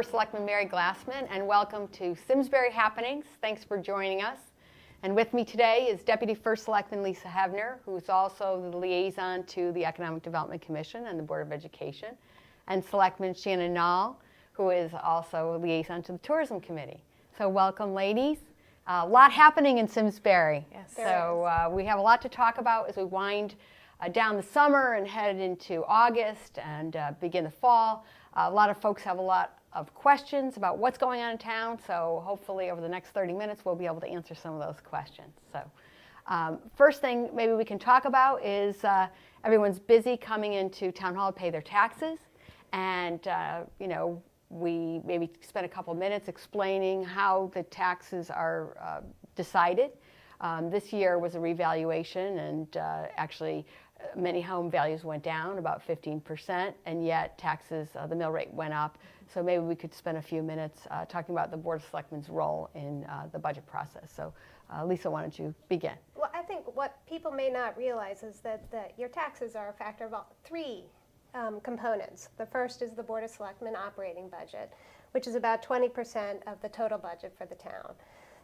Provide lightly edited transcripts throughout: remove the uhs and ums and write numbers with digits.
First Selectman Mary Glassman, and welcome to Simsbury Happenings. Thanks for joining us. And with me today is Deputy First Selectman Lisa Heavner, who is also the liaison to the Economic Development Commission and the Board of Education, and Selectman Shannon Knall, who is also a liaison to the Tourism Committee. So welcome, ladies. A lot happening in Simsbury. Yes, so we have a lot to talk about as we wind down the summer and head into August and begin the fall. A lot of folks have a lot of questions about what's going on in town, so hopefully over the next 30 minutes we'll be able to answer some of those questions. So first thing maybe we can talk about is everyone's busy coming into Town Hall to pay their taxes, and we maybe spend a couple minutes explaining how the taxes are decided. This year was a revaluation, and actually many home values went down about 15%, and yet taxes, the mill rate went up. So maybe we could spend a few minutes talking about the Board of Selectmen's role in the budget process. So Lisa, why don't you begin? Well, I think what people may not realize is that your taxes are a factor of three components. The first is the Board of Selectmen operating budget, which is about 20% of the total budget for the town.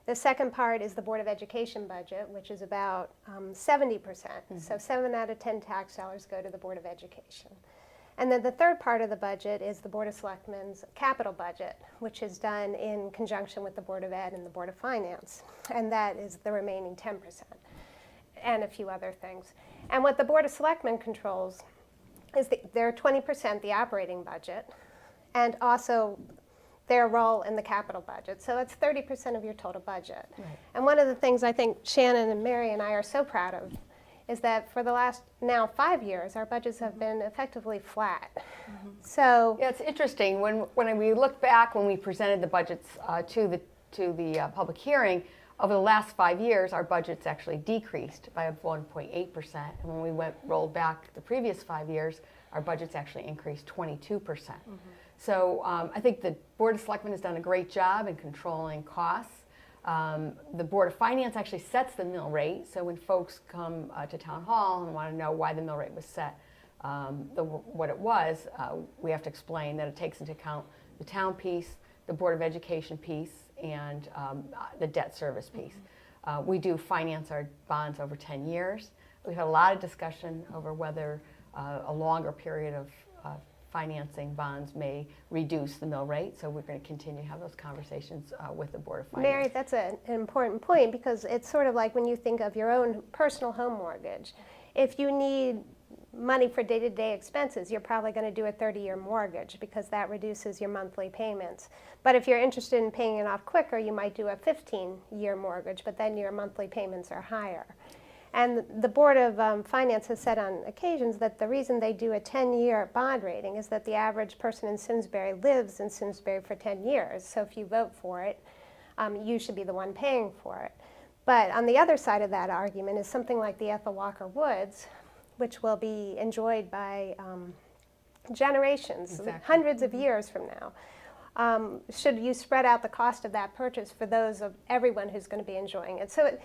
The second part is the Board of Education budget, which is about 70%. Mm-hmm. So 7 out of 10 tax dollars go to the Board of Education. And then the third part of the budget is the Board of Selectmen's capital budget, which is done in conjunction with the Board of Ed and the Board of Finance. And that is the remaining 10%, and a few other things. And what the Board of Selectmen controls is their 20%, the operating budget, and also their role in the capital budget. So it's 30% of your total budget. Right. And one of the things I think Shannon and Mary and I are so proud of is that for the last now 5 years, our budgets have been effectively flat. Mm-hmm. So yeah, it's interesting. When we look back, when we presented the budgets to the public hearing, over the last 5 years, our budgets actually decreased by 1.8%. And when we rolled back the previous 5 years, our budgets actually increased 22%. Mm-hmm. So I think the Board of Selectmen has done a great job in controlling costs. The Board of Finance actually sets the mill rate. So when folks come to Town Hall and want to know why the mill rate was set, what it was, we have to explain that it takes into account the town piece, the Board of Education piece, and the debt service piece. Mm-hmm. We do finance our bonds over 10 years. We've had a lot of discussion over whether a longer period of financing bonds may reduce the mill rate, so we're going to continue to have those conversations with the Board of Finance. Mary, that's an important point, because it's sort of like when you think of your own personal home mortgage. If you need money for day-to-day expenses, you're probably going to do a 30-year mortgage because that reduces your monthly payments. But if you're interested in paying it off quicker, you might do a 15-year mortgage, but then your monthly payments are higher. And the Board of Finance has said on occasions that the reason they do a 10-year bond rating is that the average person in Simsbury lives in Simsbury for 10 years. So if you vote for it, you should be the one paying for it. But on the other side of that argument is something like the Ethel Walker Woods, which will be enjoyed by generations, exactly. Hundreds of years from now. Should you spread out the cost of that purchase for those of everyone who's going to be enjoying it? So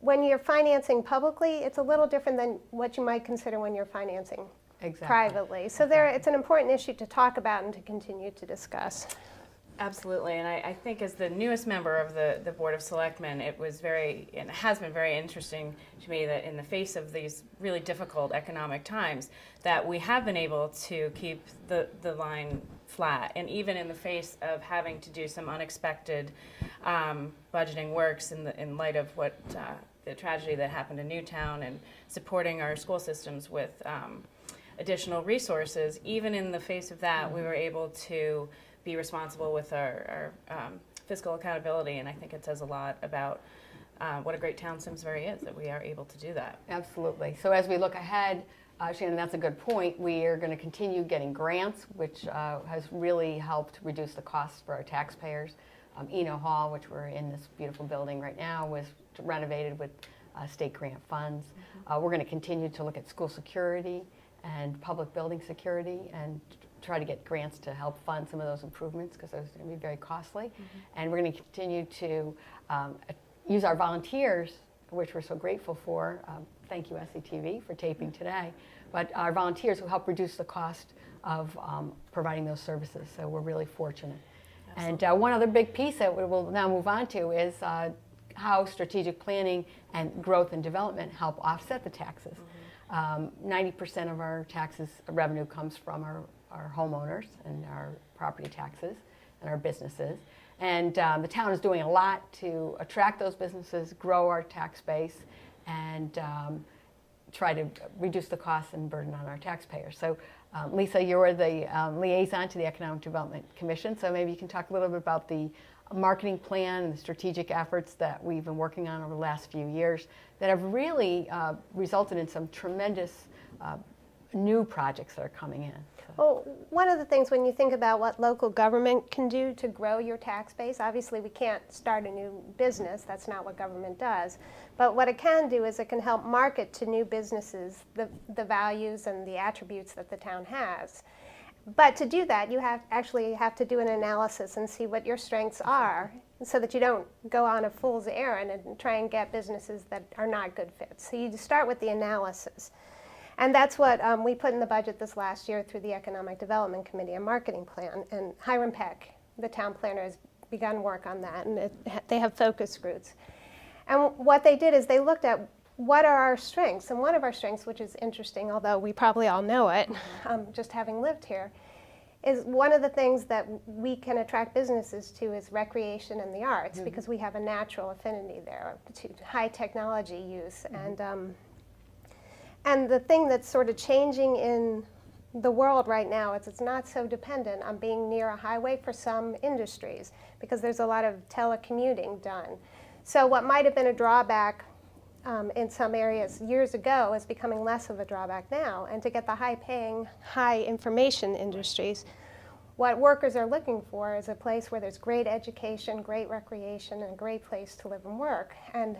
when you're financing publicly, it's a little different than what you might consider when you're financing privately. So it's an important issue to talk about and to continue to discuss. Absolutely, and I think as the newest member of the Board of Selectmen, it has been very interesting to me that in the face of these really difficult economic times, that we have been able to keep the line flat, and even in the face of having to do some unexpected budgeting works in light of what the tragedy that happened in Newtown, and supporting our school systems with additional resources. Even in the face of that, we were able to be responsible with our fiscal accountability, and I think it says a lot about what a great town Simsbury is, that we are able to do that. Absolutely. So as we look ahead, Shannon, that's a good point. We are going to continue getting grants, which has really helped reduce the costs for our taxpayers. Eno Hall, which we're in this beautiful building right now, was renovated with state grant funds. Mm-hmm. We're going to continue to look at school security and public building security and try to get grants to help fund some of those improvements, because those are going to be very costly. Mm-hmm. And we're going to continue to use our volunteers, which we're so grateful for. Thank you, SCTV, for taping today. But our volunteers who help reduce the cost of providing those services. So we're really fortunate. And one other big piece that we will now move on to is how strategic planning and growth and development help offset the taxes. 90% of our taxes revenue comes from our homeowners and our property taxes and our businesses. And the town is doing a lot to attract those businesses, grow our tax base, and try to reduce the costs and burden on our taxpayers. So Lisa, you're the liaison to the Economic Development Commission, so maybe you can talk a little bit about the marketing plan and the strategic efforts that we've been working on over the last few years that have really resulted in some tremendous new projects that are coming in. Well, one of the things when you think about what local government can do to grow your tax base, obviously we can't start a new business, that's not what government does, but what it can do is it can help market to new businesses the values and the attributes that the town has. But to do that, you actually have to do an analysis and see what your strengths are so that you don't go on a fool's errand and try and get businesses that are not good fits. So you start with the analysis. And that's what we put in the budget this last year through the Economic Development Committee, a marketing plan. And Hiram Peck, the town planner, has begun work on that, and they have focus groups. And what they did is they looked at what are our strengths. And one of our strengths, which is interesting, although we probably all know it, just having lived here, is one of the things that we can attract businesses to is recreation and the arts, because we have a natural affinity there to high technology use. And the thing that's sort of changing in the world right now is it's not so dependent on being near a highway for some industries, because there's a lot of telecommuting done. So what might have been a drawback in some areas years ago is becoming less of a drawback now. And to get the high-paying, high-information industries, what workers are looking for is a place where there's great education, great recreation, and a great place to live and work. And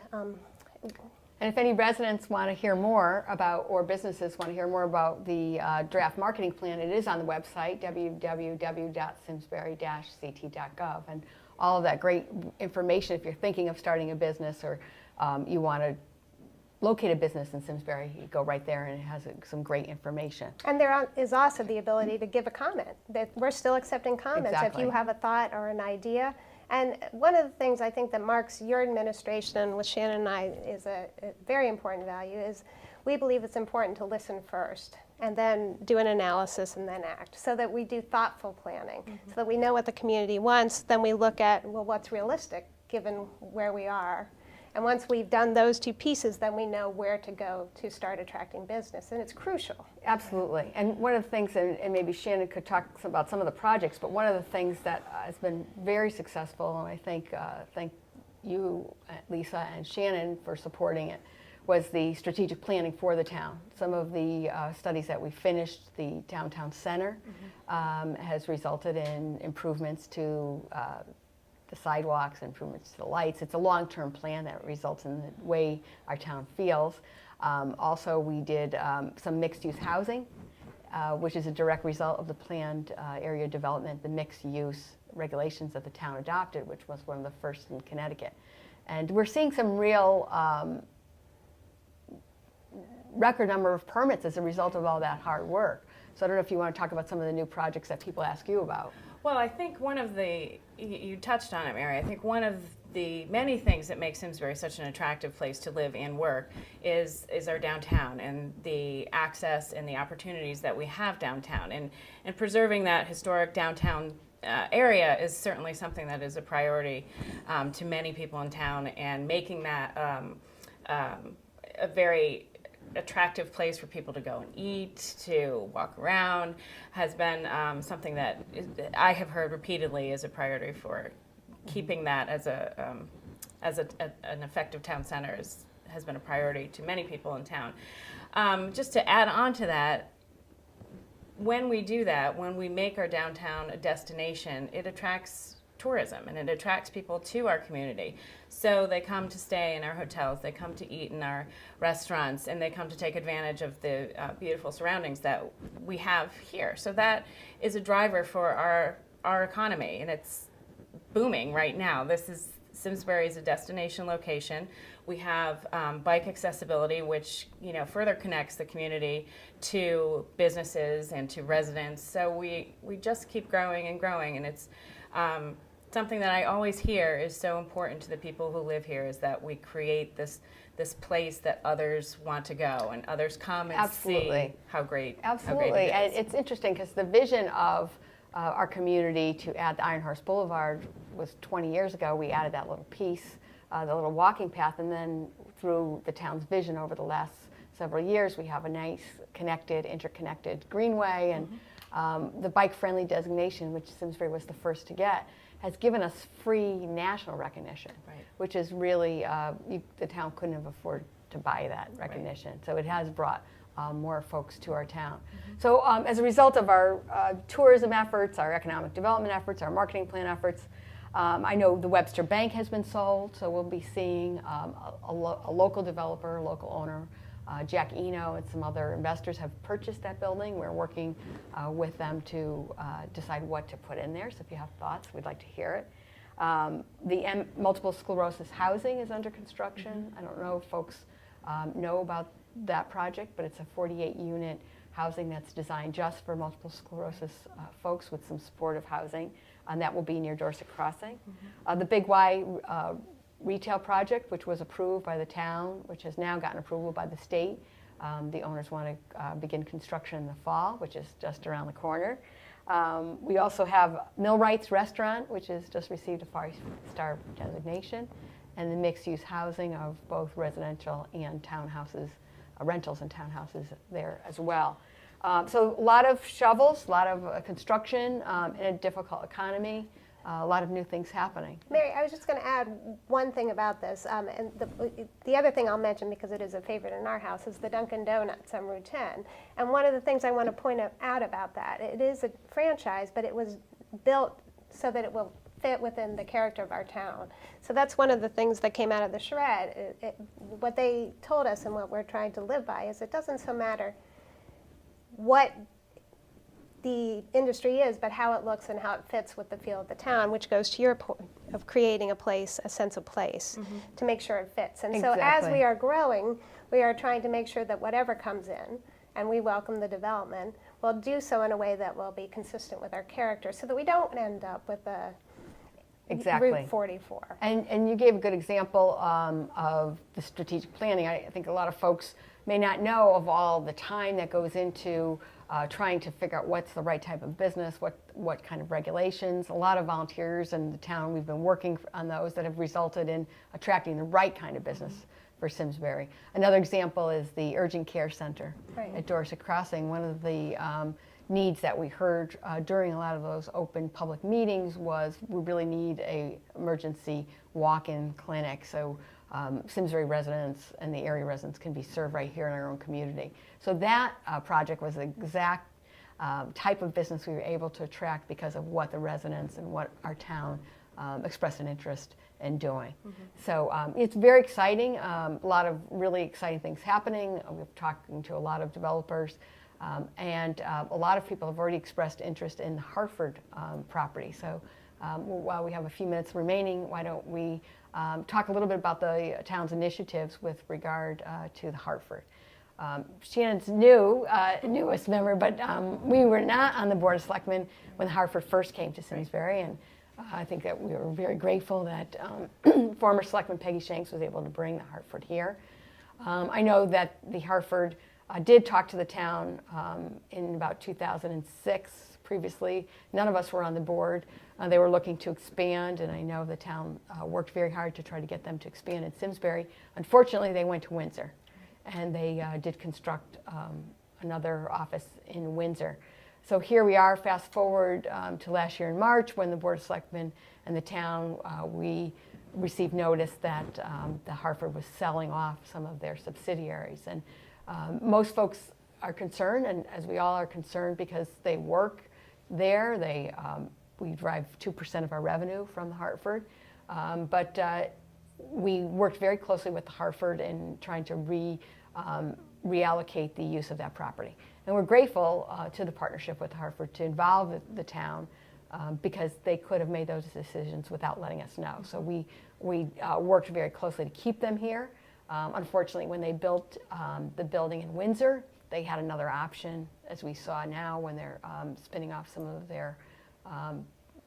if any residents want to hear more about, or businesses want to hear more about the draft marketing plan, it is on the website, www.simsbury-ct.gov. And all of that great information, if you're thinking of starting a business or you want to locate a business in Simsbury, you go right there and it has some great information. And there is also the ability to give a comment. That we're still accepting comments. Exactly. If you have a thought or an idea. And one of the things I think that marks your administration with Shannon and I is a very important value is we believe it's important to listen first and then do an analysis and then act, so that we do thoughtful planning, so that we know what the community wants. Then we look at, well, what's realistic given where we are. And once we've done those two pieces, then we know where to go to start attracting business, and it's crucial. Absolutely. And one of the things, and maybe Shannon could talk about some of the projects, but one of the things that has been very successful, and I thank you, Lisa, and Shannon for supporting it, was the strategic planning for the town. Some of the studies that we finished, the downtown center has resulted in improvements to the sidewalks, improvements to the lights. It's a long-term plan that results in the way our town feels. Also, we did some mixed-use housing, which is a direct result of the planned area development, the mixed-use regulations that the town adopted, which was one of the first in Connecticut. And we're seeing some real record number of permits as a result of all that hard work. So I don't know if you want to talk about some of the new projects that people ask you about. Well, I think one of the, you touched on it, Mary, I think one of the many things that make Simsbury such an attractive place to live and work is our downtown and the access and the opportunities that we have downtown. And preserving that historic downtown area is certainly something that is a priority to many people in town, and making that a very attractive place for people to go and eat, to walk around, has been something that I have heard repeatedly is a priority for keeping that as an effective town center has been a priority to many people in town. Just to add on to that, when we do that, when we make our downtown a destination, it attracts tourism and it attracts people to our community. So they come to stay in our hotels, they come to eat in our restaurants, and they come to take advantage of the beautiful surroundings that we have here. So that is a driver for our economy, and it's booming right now. Simsbury is a destination location. We have bike accessibility, which further connects the community to businesses and to residents. So we just keep growing and growing, and it's something that I always hear is so important to the people who live here is that we create this place that others want to go and others come and Absolutely. see how great. Absolutely, How great and it is. it's interesting because the vision of our community to add the Iron Horse Boulevard was 20 years ago. We added that little piece, the little walking path, and then through the town's vision over the last several years, we have a nice interconnected greenway, and the bike-friendly designation, which Simsbury was the first to get, has given us free national recognition, Right. which is really, the town couldn't have afforded to buy that recognition. Right. So it has brought more folks to our town. So as a result of our tourism efforts, our economic development efforts, our marketing plan efforts, I know the Webster Bank has been sold, so we'll be seeing a local developer, local owner, Jack Eno and some other investors have purchased that building. We're working with them to decide what to put in there, so if you have thoughts, we'd like to hear it. The multiple sclerosis housing is under construction. I don't know if folks know about that project, but it's a 48-unit housing that's designed just for multiple sclerosis folks with some supportive housing, and that will be near Dorset Crossing. The Big Y retail project, which was approved by the town, which has now gotten approval by the state. The owners want to begin construction in the fall, which is just around the corner. We also have Millwright's Restaurant, which has just received a 5-star designation, and the mixed-use housing of both residential and townhouses, rentals and townhouses there as well. So a lot of shovels, a lot of construction in a difficult economy, a lot of new things happening. Mary, I was just going to add one thing about this, and the other thing I'll mention, because it is a favorite in our house, is the Dunkin' Donuts on Route 10. And one of the things I want to point out about that, it is a franchise, but it was built so that it will fit within the character of our town. So that's one of the things that came out of the shred. What they told us and what we're trying to live by is it doesn't so matter what the industry is, but how it looks and how it fits with the feel of the town, which goes to your point of creating a place, a sense of place, to make sure it fits. And so as we are growing, we are trying to make sure that whatever comes in, and we welcome the development, we'll do so in a way that will be consistent with our character so that we don't end up with a Route 44. And you gave a good example of the strategic planning. I think a lot of folks may not know of all the time that goes into trying to figure out what's the right type of business, what kind of regulations. A lot of volunteers in the town, we've been working on those that have resulted in attracting the right kind of business for Simsbury. Another example is the Urgent Care Center at Dorset Crossing. One of the needs that we heard during a lot of those open public meetings was we really need a emergency walk-in clinic so Simsbury residents and the area residents can be served right here in our own community. So that project was the exact type of business we were able to attract because of what the residents and what our town expressed an interest in doing. So it's very exciting, a lot of really exciting things happening. We're talking to a lot of developers. And a lot of people have already expressed interest in the Hartford property. So while we have a few minutes remaining, why don't we talk a little bit about the town's initiatives with regard to the Hartford. Shannon's newest member, but we were not on the Board of Selectmen when the Hartford first came to Simsbury, and I think that we were very grateful that former Selectman Peggy Shanks was able to bring the Hartford here. I know that the Hartford did talk to the town in about 2006 previously. None of us were on the board. They were looking to expand, and I know the town worked very hard to try to get them to expand in Simsbury. Unfortunately, they went to Windsor, and they did construct another office in Windsor. So here we are, fast forward to last year in March, when the Board of Selectmen and the town, we received notice that the Hartford was selling off some of their subsidiaries. And most folks are concerned, and as we all are concerned, because they work there. We drive 2% of our revenue from the Hartford, but we worked very closely with the Hartford in trying to reallocate the use of that property. And we're grateful to the partnership with the Hartford to involve the town because they could have made those decisions without letting us know. So we worked very closely to keep them here. Unfortunately, when they built the building in Windsor, they had another option, as we saw now when they're spinning off some of their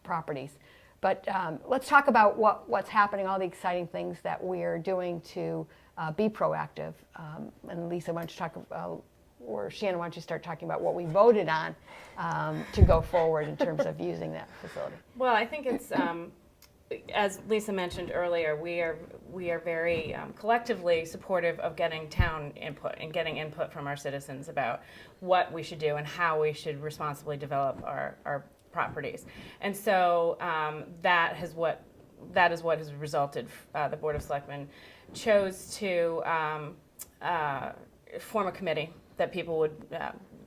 properties. But let's talk about what's happening, all the exciting things that we're doing to be proactive. And Lisa, why don't you talk about, or Shannon, why don't you start talking about what we voted on to go forward in terms of using that facility? Well, I think it's, as Lisa mentioned earlier, we are very collectively supportive of getting town input and getting input from our citizens about what we should do and how we should responsibly develop our properties. And so that is what has resulted. The Board of Selectmen chose to form a committee that people would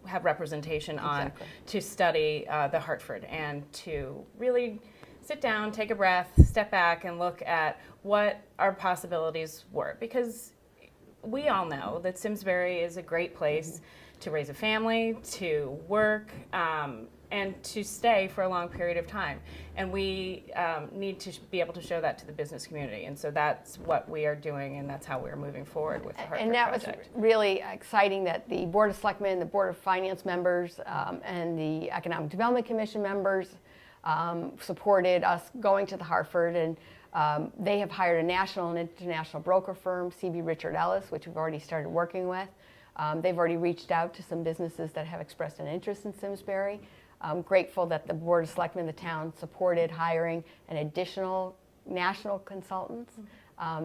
have representation on to study the Hartford and to really sit down, take a breath, step back, and look at what our possibilities were. Because we all know that Simsbury is a great place to raise a family, to work, and to stay for a long period of time. And we need to be able to show that to the business community. And so that's what we are doing, and that's how we're moving forward with the Hartford And that project. was really exciting that the Board of Selectmen, the Board of Finance members, and the Economic Development Commission members supported us going to the Hartford. And they have hired a national and international broker firm, C.B. Richard Ellis, which we've already started working with. They've already reached out to some businesses that have expressed an interest in Simsbury. I'm grateful that the Board of Selectmen, the town, supported hiring an additional national consultants.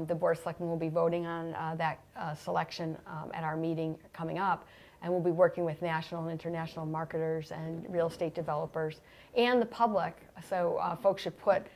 The Board of Selectmen will be voting on that selection at our meeting coming up, and we'll be working with national and international marketers and real estate developers and the public. So folks should put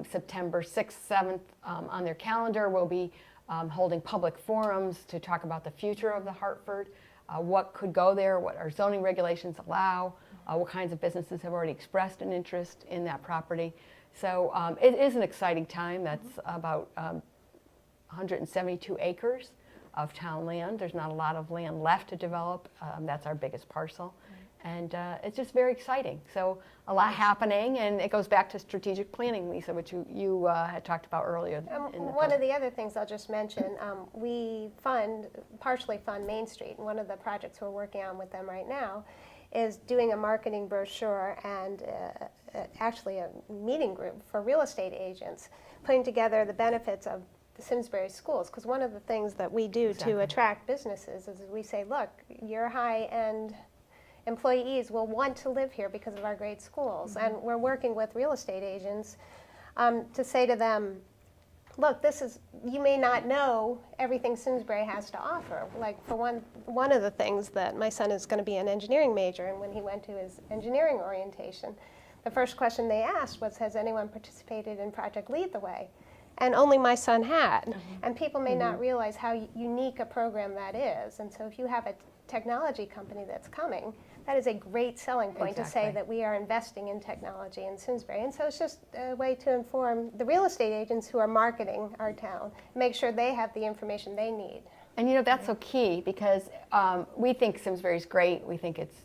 September 6th, 7th on their calendar. We'll be holding public forums to talk about the future of the Hartford, what could go there, what our zoning regulations allow, what kinds of businesses have already expressed an interest in that property. So it is an exciting time. That's about 172 acres of town land. There's not a lot of land left to develop. That's our biggest parcel. And it's just very exciting. So a lot happening, and it goes back to strategic planning, Lisa, which you had talked about earlier. One of the other things I'll just mention, we partially fund Main Street, and one of the projects we're working on with them right now is doing a marketing brochure and actually a meeting group for real estate agents, putting together the benefits of the Simsbury schools. Because one of the things that we do to attract businesses is we say, look, your high-end employees will want to live here because of our great schools. And we're working with real estate agents to say to them, look, you may not know everything Simsbury has to offer. Like for one of the things that my son is going to be an engineering major, and when he went to his engineering orientation, the first question they asked was, has anyone participated in Project Lead the Way? And only my son had. And people may not realize how unique a program that is. And so if you have a technology company that's coming, that is a great selling point to say that we are investing in technology in Simsbury. And so it's just a way to inform the real estate agents who are marketing our town, make sure they have the information they need. And you know, that's so key because we think Simsbury is great. We think it's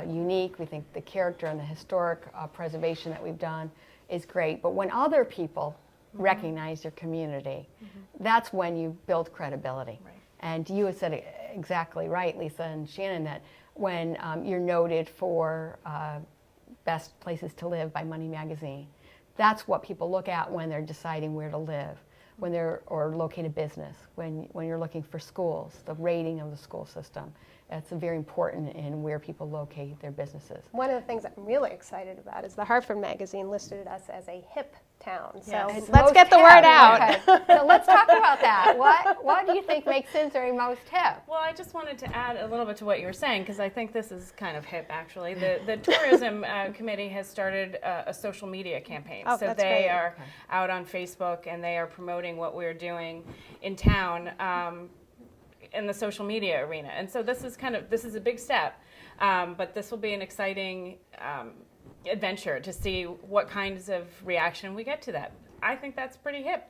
unique. We think the character and the historic preservation that we've done is great. But when other people recognize your community, that's when you build credibility. Right. And you had said it exactly right, Lisa and Shannon, that when you're noted for best places to live by Money Magazine, that's what people look at when they're deciding where to live, or locate a business, when you're looking for schools, the rating of the school system. It's very important in where people locate their businesses. One of the things I'm really excited about is the Hartford Magazine listed us as a hip town. So let's get the word out. Okay. So let's talk about that. What do you think makes Simsbury most hip? Well, I just wanted to add a little bit to what you were saying, because I think this is kind of hip, actually. The Tourism Committee has started a social media campaign. Oh, so that's they great. are out on Facebook, and they are promoting what we're doing in town in the social media arena. And so this is a big step, but this will be an exciting adventure to see what kinds of reaction we get to that. I think that's pretty hip.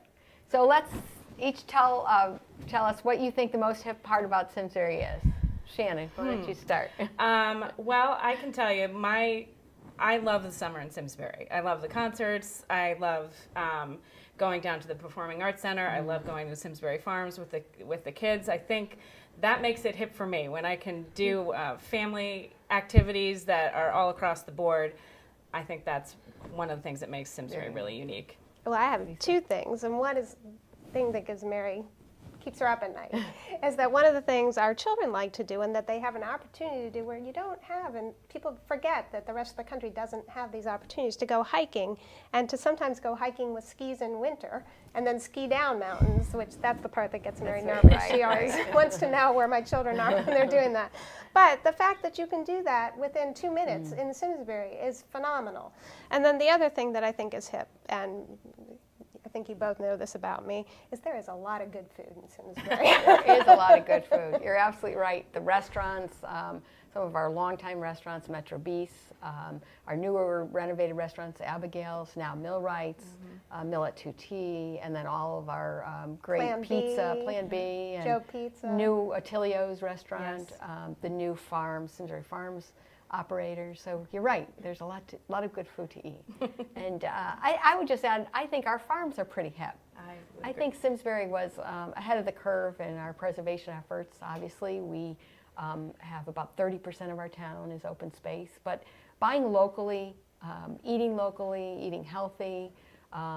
So let's each tell us what you think the most hip part about Simsbury is. Shannon, why don't you start? Well, I can tell you, I love the summer in Simsbury. I love the concerts. I love going down to the Performing Arts Center. I love going to Simsbury Farms with the kids. I think that makes it hip for me when I can do family activities that are all across the board. I think that's one of the things that makes Simsbury really unique. Well, I have two things, and one is the thing that gives Mary, keeps her up at night, is that one of the things our children like to do and that they have an opportunity to do where you don't have, and people forget that the rest of the country doesn't have these opportunities to go hiking, and to sometimes go hiking with skis in winter, and then ski down mountains, which that's the part that gets Mary nervous. right, She always wants to know where my children are when they're doing that. But the fact that you can do that within 2 minutes in Simsbury is phenomenal. And then the other thing that I think is hip, and I think you both know this about me, is there is a lot of good food in Simsbury. There is a lot of good food. You're absolutely right. The restaurants, some of our longtime restaurants, Metro Bis, our newer renovated restaurants, Abigail's, now Millwright's, Mill at 2T, and then all of our great Plan B, pizza, Plan B, and Joe Pizza. new Attilio's restaurant, Yes. the new farms, Simsbury Farms operators. So you're right. There's a lot of good food to eat. And I would just add, I think our farms are pretty hip. I think Simsbury was ahead of the curve in our preservation efforts. Obviously, we have about 30% of our town is open space, but buying locally, eating healthy,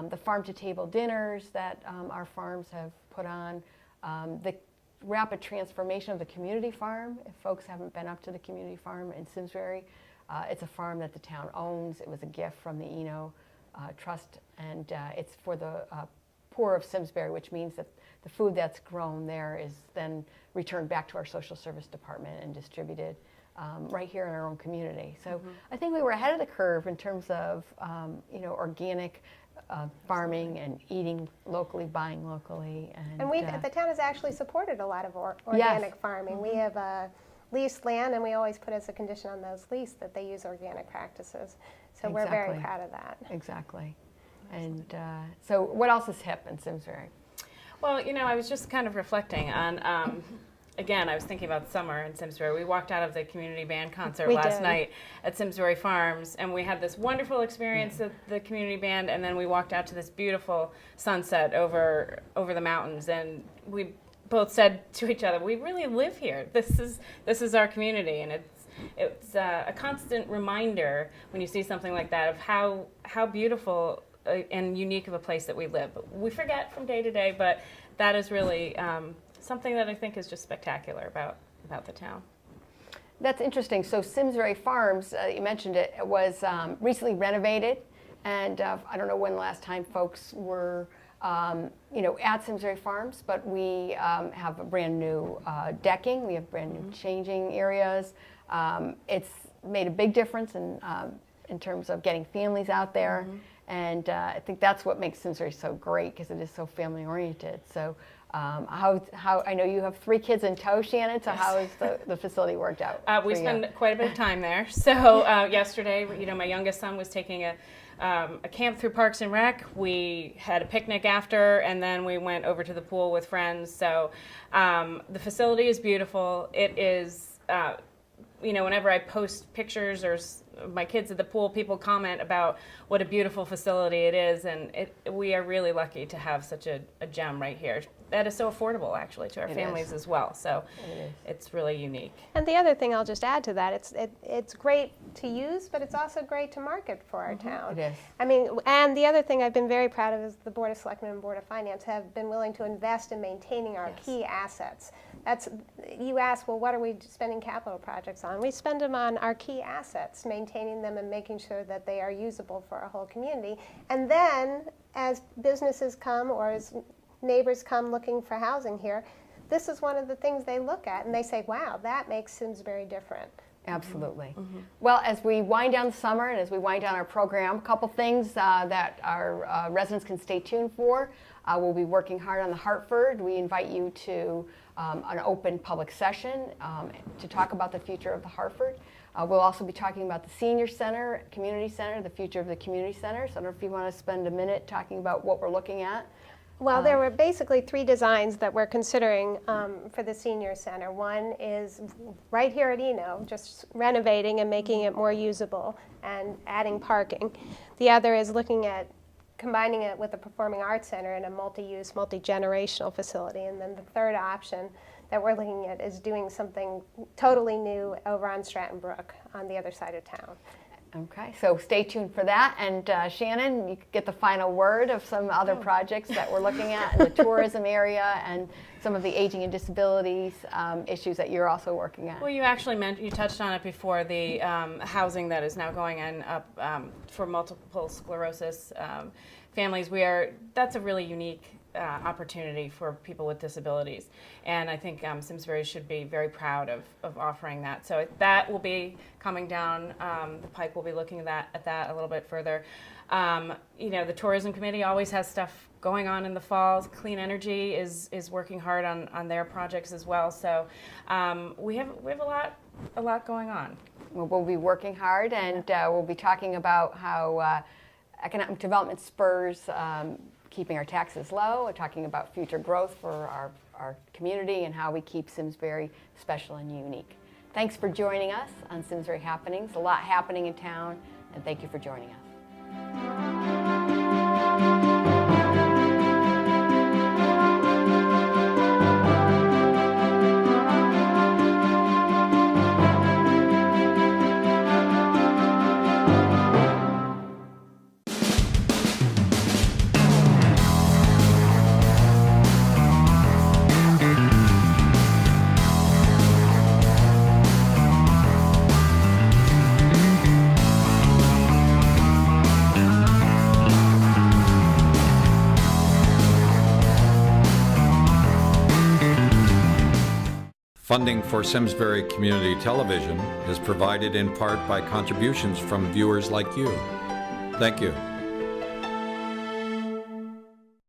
the farm-to-table dinners that our farms have put on, the rapid transformation of the community farm. If folks haven't been up to the community farm in Simsbury, it's a farm that the town owns. It was a gift from the Eno Trust, and it's for the poor of Simsbury, which means that the food that's grown there is then returned back to our social service department and distributed right here in our own community. So I think we were ahead of the curve in terms of organic farming and eating locally, buying locally. And the town has actually supported a lot of organic farming. We have leased land, and we always put as a condition on those lease that they use organic practices. So we're very proud of that. Exactly. And so what else is hip in Simsbury? Well, I was just kind of reflecting on, again, I was thinking about summer in Simsbury. We walked out of the community band concert last night at Simsbury Farms, and we had this wonderful experience at the community band, and then we walked out to this beautiful sunset over the mountains, and we both said to each other, we really live here. This is our community, and it's a constant reminder when you see something like that of how beautiful and unique of a place that we live. We forget from day to day, but that is really something that I think is just spectacular about the town. That's interesting. So Simsbury Farms, you mentioned it, was recently renovated, and I don't know when the last time folks were at Simsbury Farms, but we have a brand new decking. We have brand new changing areas. It's made a big difference in terms of getting families out there. And I think that's what makes Simsbury so great, because it is so family oriented. So how I know you have 3 kids in tow, Shannon, so how has the facility worked out? We spend quite a bit of time there. So yesterday, my youngest son was taking a camp through Parks and Rec. We had a picnic after, and then we went over to the pool with friends. So the facility is beautiful. It is, whenever I post pictures or my kids at the pool, people comment about what a beautiful facility it is, and we are really lucky to have such a gem right here that is so affordable, actually, to our families as well. So it's really unique. And the other thing I'll just add to that, it's great to use, but it's also great to market for our town. It is. I mean, and the other thing I've been very proud of is the Board of Selectmen and Board of Finance have been willing to invest in maintaining our key assets. You ask, well, what are we spending capital projects on? We spend them on our key assets, maintaining them and making sure that they are usable for our whole community. And then, as businesses come or as neighbors come looking for housing here, this is one of the things they look at and they say, wow, that makes Simsbury different. Absolutely. Well, as we wind down the summer and as we wind down our program, a couple things that our residents can stay tuned for. We'll be working hard on the Hartford. We invite you to an open public session to talk about the future of the Hartford. We'll also be talking about the Senior Center, Community Center, the future of the Community Center. So I don't know if you want to spend a minute talking about what we're looking at. Well, there were basically 3 designs that we're considering for the Senior Center. One is right here at Eno, just renovating and making it more usable and adding parking. The other is looking at combining it with the Performing Arts Center in a multi-use, multi-generational facility. And then the third option that we're looking at is doing something totally new over on Stratton Brook on the other side of town. Okay, so stay tuned for that. And Shannon, you could get the final word of some other projects that we're looking at in the tourism area and some of the aging and disabilities issues that you're also working at. Well, you actually you touched on it before, the housing that is now going in up for multiple sclerosis families. That's a really unique opportunity for people with disabilities, and I think Simsbury should be very proud of offering that. So that will be coming down the pike. We'll be looking at that a little bit further. The tourism committee always has stuff going on in the fall. Clean Energy is working hard on their projects as well. So we have a lot going on. We'll be working hard, and we'll be talking about how economic development spurs keeping our taxes low. We're talking about future growth for our community and how we keep Simsbury special and unique. Thanks for joining us on Simsbury Happenings. A lot happening in town, and thank you for joining us. Funding for Simsbury Community Television is provided in part by contributions from viewers like you. Thank you.